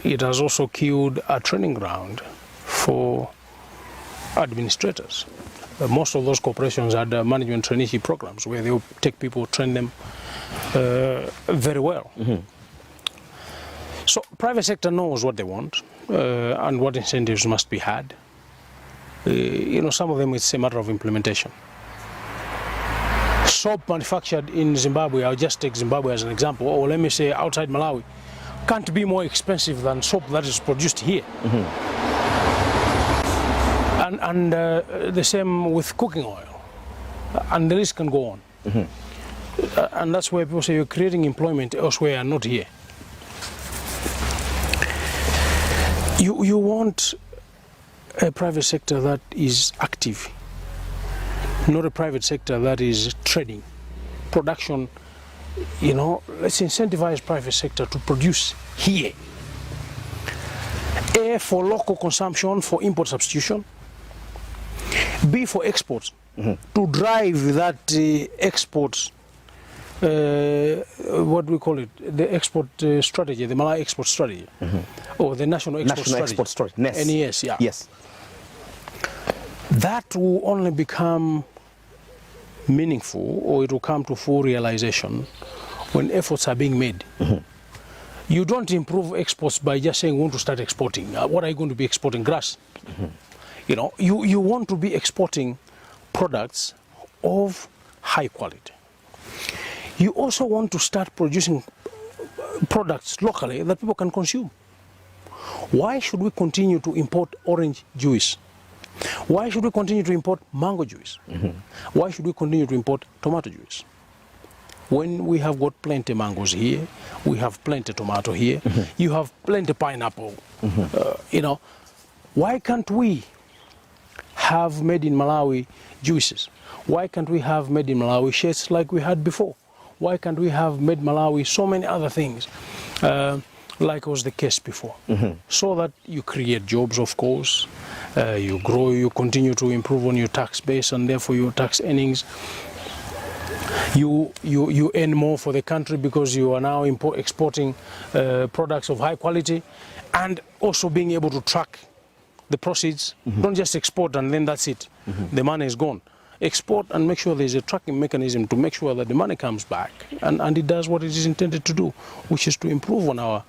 It has also killed a training ground for administrators. Most of those corporations had management traineeship programs where they would take people, train them very well. So private sector knows what they want and what incentives must be had. Some of them it's a matter of implementation. Soap manufactured in Zimbabwe, I'll just take Zimbabwe as an example, or let me say outside Malawi, can't be more expensive than soap that is produced here. And the same with cooking oil. And the list can go on. And that's where people say you're creating employment elsewhere and not here. You want a private sector that is active, not a private sector that is trading. Production, let's incentivize private sector to produce here. A, for local consumption, for import substitution. B, for exports, to drive that exports, what do we call it, the export strategy, the Malawi export strategy, or the national export strategy. NES, yeah. Yes. That will only become meaningful, or it will come to full realization when efforts are being made. You don't improve exports by just saying we want to start exporting. What are you going to be exporting? Grass. You want to be exporting products of high quality. You also want to start producing products locally that people can consume. Why should we continue to import orange juice? Why should we continue to import mango juice? Why should we continue to import tomato juice? When we have got plenty mangoes here, we have plenty tomato here, you have plenty pineapple, why can't we have made in Malawi juices? Why can't we have made in Malawi shirts like we had before? Why can't we have made Malawi so many other things like was the case before? So that you create jobs, of course, you grow, you continue to improve on your tax base and therefore your tax earnings. You earn more for the country because you are now exporting products of high quality, and also being able to track the proceeds. Don't just export and then that's it. The money is gone. Export and make sure there's a tracking mechanism to make sure that the money comes back and it does what it is intended to do, which is to improve on our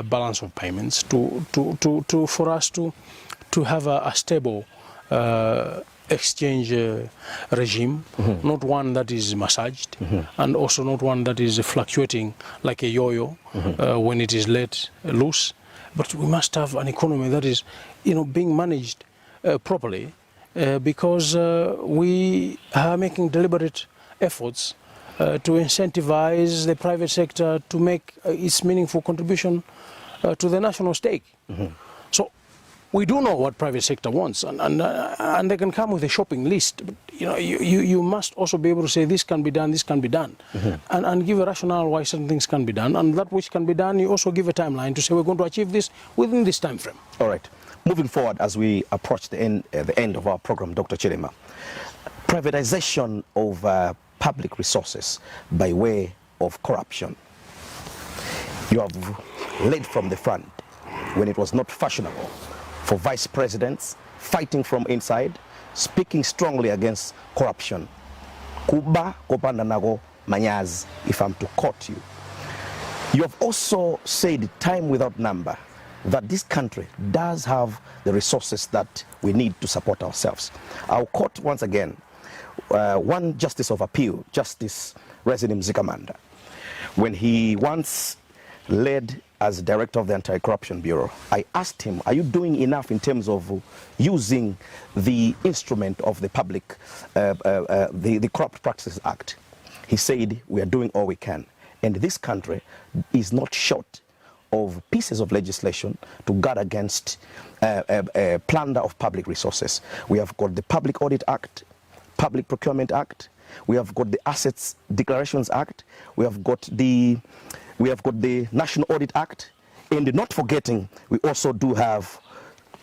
balance of payments, for us to have a stable exchange regime, not one that is massaged, and also not one that is fluctuating like a yo-yo when it is let loose. But we must have an economy that is, being managed properly, because we are making deliberate efforts to incentivize the private sector to make its meaningful contribution to the national stake. So we do know what private sector wants, and they can come with a shopping list. But you must also be able to say this can be done, this can be done, and give a rationale why certain things can be done, and that which can be done, you also give a timeline to say we're going to achieve this within this time frame. All right. Moving forward, as we approach the end of our program, Dr. Chilima, privatization of public resources by way of corruption. You have led from the front when it was not fashionable for vice presidents fighting from inside, speaking strongly against corruption. Kuba kopanda nago manyaz, if I'm to quote you. You have also said time without number that this country does have the resources that we need to support ourselves. I'll quote once again one Justice of Appeal, Justice Resident Zikamanda, when he once led as director of the Anti-Corruption Bureau. I asked him, are you doing enough in terms of using the instrument of the public, the Corrupt Practices Act? He said, we are doing all we can. And this country is not short of pieces of legislation to guard against plunder of public resources. We have got the Public Audit Act, Public Procurement Act, we have got the Assets Declarations Act, we have got the National Audit Act, and not forgetting, we also do have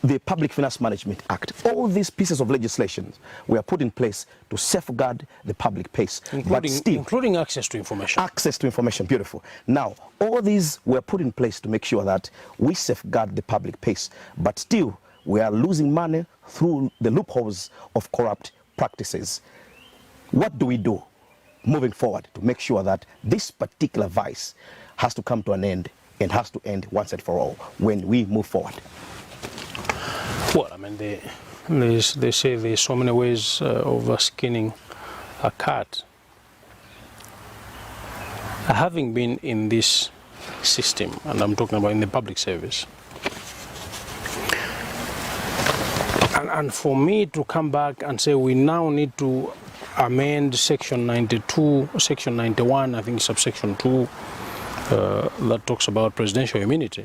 the Public Finance Management Act. All these pieces of legislation were put in place to safeguard the public pace. Including access to information. Access to information, beautiful. Now, all these were put in place to make sure that we safeguard the public pace, but still we are losing money through the loopholes of corrupt practices. What do we do moving forward to make sure that this particular vice has to come to an end and has to end once and for all when we move forward? Well, I mean, they say there's so many ways of skinning a cat. Having been in this system, and I'm talking about in the public service, and for me to come back and say we now need to amend Section 92, Section 91, I think subsection 2, that talks about presidential immunity.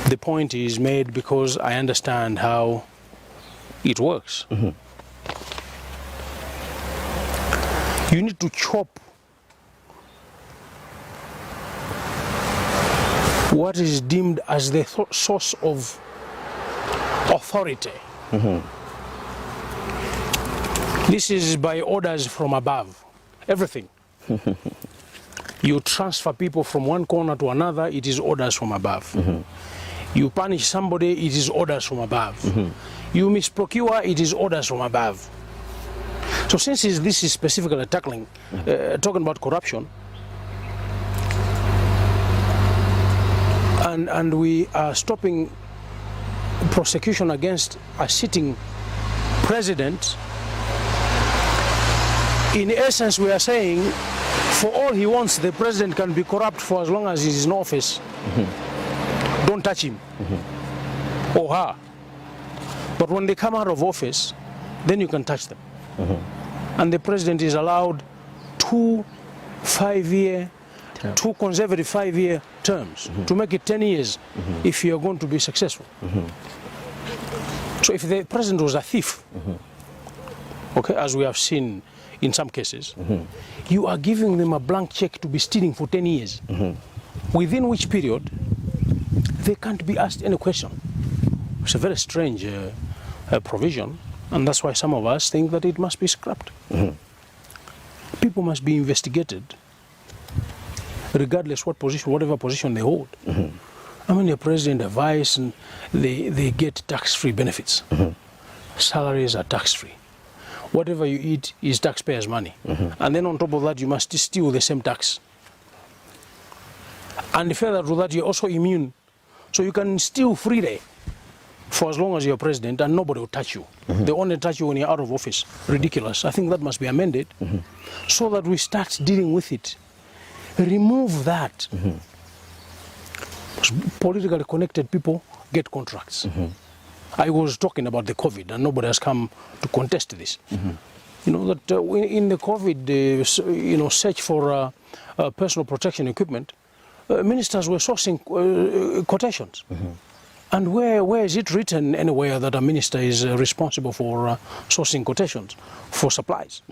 The point is made because I understand how it works. You need to chop what is deemed as the source of authority. This is by orders from above. Everything. You transfer people from one corner to another, it is orders from above. You punish somebody, it is orders from above. You misprocure, it is orders from above. So since this is specifically talking about corruption, and we are stopping prosecution against a sitting president, in essence we are saying, for all he wants, the president can be corrupt for as long as he's in office. Don't touch him or her. But when they come out of office, then you can touch them. And the president is allowed two consecutive 5-year terms to make it 10 years if you are going to be successful. So if the president was a thief, okay, as we have seen in some cases, you are giving them a blank check to be stealing for 10 years, within which period they can't be asked any question. It's a very strange provision, and that's why some of us think that it must be scrapped. People must be investigated, regardless what position, whatever position they hold. I mean, a president, a vice, and they get tax-free benefits. Salaries are tax-free. Whatever you eat is taxpayers' money. And then on top of that, you must steal the same tax. And further to that, you're also immune. So you can steal freely for as long as you're president, and nobody will touch you. They only touch you when you're out of office. Ridiculous. I think that must be amended so that we start dealing with it. Remove that. Politically connected people get contracts. I was talking about the COVID, and nobody has come to contest this. You know that in the COVID, search for personal protection equipment, ministers were sourcing quotations. And where is it written anywhere that a minister is responsible for sourcing quotations for supplies?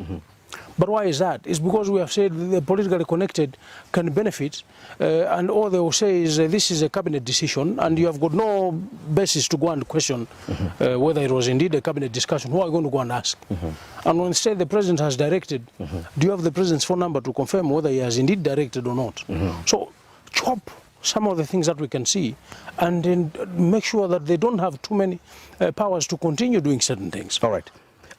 But why is that? It's because we have said the politically connected can benefit, and all they will say is this is a cabinet decision, and you have got no basis to go and question whether it was indeed a cabinet discussion. Who are you going to go and ask? And when instead the president has directed, do you have the president's phone number to confirm whether he has indeed directed or not? So chop some of the things that we can see, and then make sure that they don't have too many powers to continue doing certain things. All right.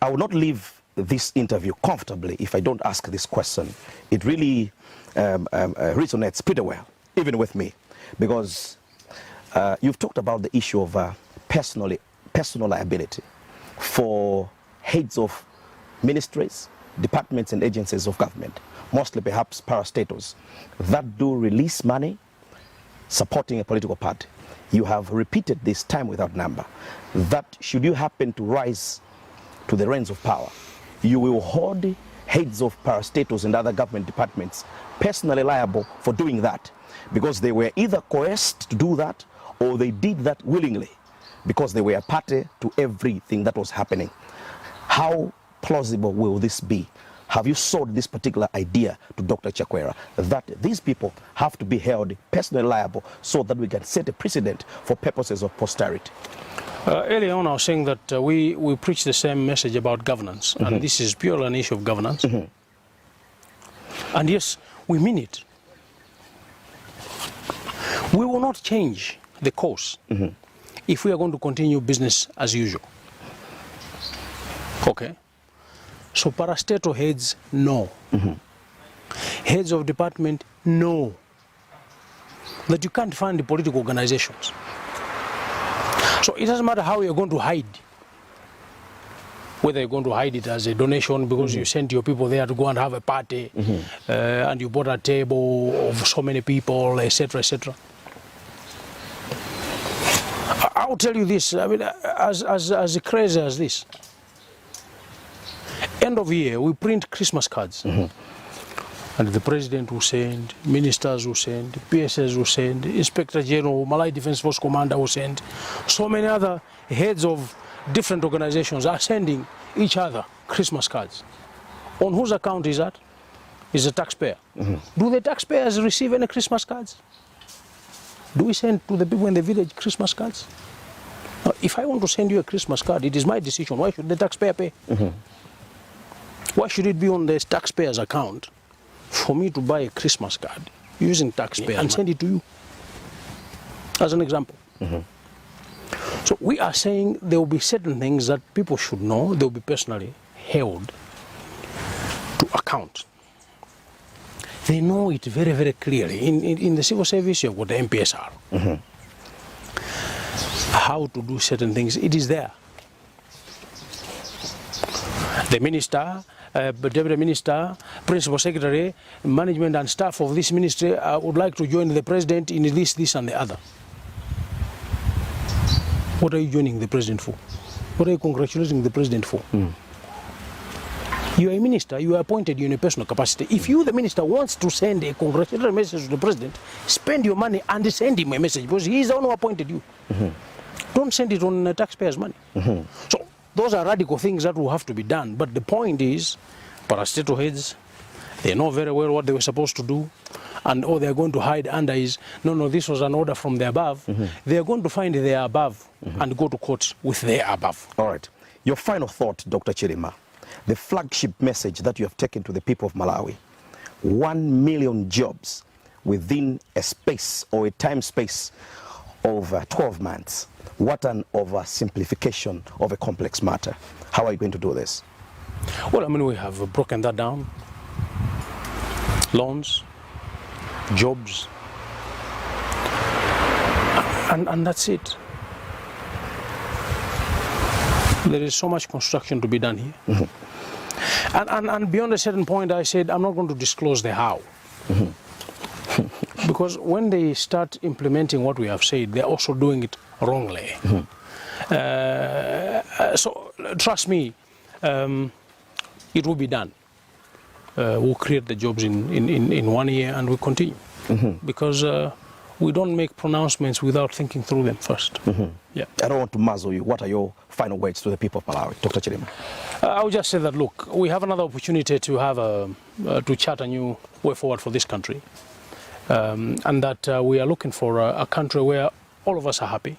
I will not leave this interview comfortably if I don't ask this question. It really resonates pretty well, even with me, because you've talked about the issue of personal liability for heads of ministries, departments and agencies of government, mostly perhaps parastatals, that do release money supporting a political party. You have repeated this time without number, that should you happen to rise to the reins of power, you will hold heads of parastatals and other government departments personally liable for doing that, because they were either coerced to do that or they did that willingly because they were a party to everything that was happening. How plausible will this be? Have you sold this particular idea to Dr. Chakwera, that these people have to be held personally liable so that we can set a precedent for purposes of posterity? Earlier on, I was saying that we preach the same message about governance, and this is purely an issue of governance. And yes, we mean it. We will not change the course if we are going to continue business as usual. Okay? So parastatal heads, no. Heads of department, no. That you can't fund the political organizations. So it doesn't matter how you're going to hide. Whether you're going to hide it as a donation because you sent your people there to go and have a party, and you bought a table of so many people, etc., etc. I'll tell you this, I mean, as crazy as this. End of year, we print Christmas cards. And the president will send, ministers will send, PSS will send, Inspector General, Malawi Defense Force Commander will send. So many other heads of different organizations are sending each other Christmas cards. On whose account is that? Is the taxpayer. Do the taxpayers receive any Christmas cards? Do we send to the people in the village Christmas cards? Now, if I want to send you a Christmas card, it is my decision. Why should the taxpayer pay? Why should it be on the taxpayer's account for me to buy a Christmas card using taxpayer and send it to you? As an example. So we are saying there will be certain things that people should know, they will be personally held to account. They know it very, very clearly. In the civil service, you've got the MPSR. How to do certain things, it is there. The minister, deputy minister, principal secretary, management and staff of this ministry would like to join the president in this, this and the other. What are you joining the president for? What are you congratulating the president for? You are a minister, you are appointed in a personal capacity. If you, the minister, wants to send a congratulatory message to the president, spend your money and send him a message, because he is the one who appointed you. don't send it on taxpayers' money. So those are radical things that will have to be done. But the point is, parastatal heads, they know very well what they were supposed to do, and all they're going to hide under is, no, this was an order from the above. They're going to find their above and go to court with their above. All right. Your final thought, Dr. Chilima, the flagship message that you have taken to the people of Malawi, 1 million jobs within a space or a time space of 12 months. What an oversimplification of a complex matter. How are you going to do this? Well, I mean, we have broken that down. Loans, jobs, and that's it. There is so much construction to be done here. And beyond a certain point, I said, I'm not going to disclose the how. Because when they start implementing what we have said, they're also doing it wrongly. So trust me, it will be done. We'll create the jobs in 1 year and we'll continue. Because we don't make pronouncements without thinking through them first. Yeah. I don't want to muzzle you. What are your final words to the people of Malawi, Dr. Chilima? I would just say that, look, we have another opportunity to have to chart a new way forward for this country. And that we are looking for a country where all of us are happy.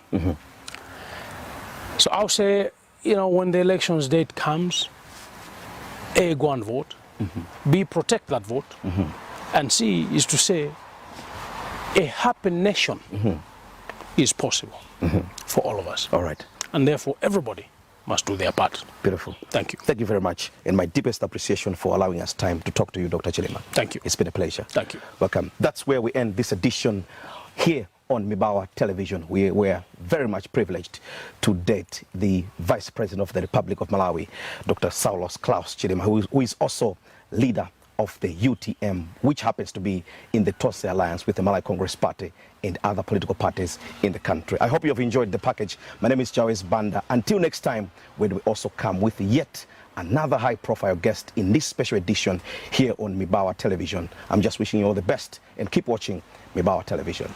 So I'll say, you know, when the elections date comes, A, go and vote. B, protect that vote. And C is to say, a happy nation is possible for all of us. All right. And therefore, everybody must do their part. Beautiful. Thank you. Thank you very much. And my deepest appreciation for allowing us time to talk to you, Dr. Chilima. Thank you. It's been a pleasure. Thank you. Welcome. That's where we end this edition here on Mibawa Television. We were very much privileged to date the Vice President of the Republic of Malawi, Dr. Saulos Klaus Chilima, who is also leader of the UTM, which happens to be in the Tose Alliance with the Malawi Congress Party and other political parties in the country. I hope you have enjoyed the package. My name is Chawezi Banda. Until next time, when we also come with yet another high-profile guest in this special edition here on Mibawa Television. I'm just wishing you all the best and keep watching Mibawa Television.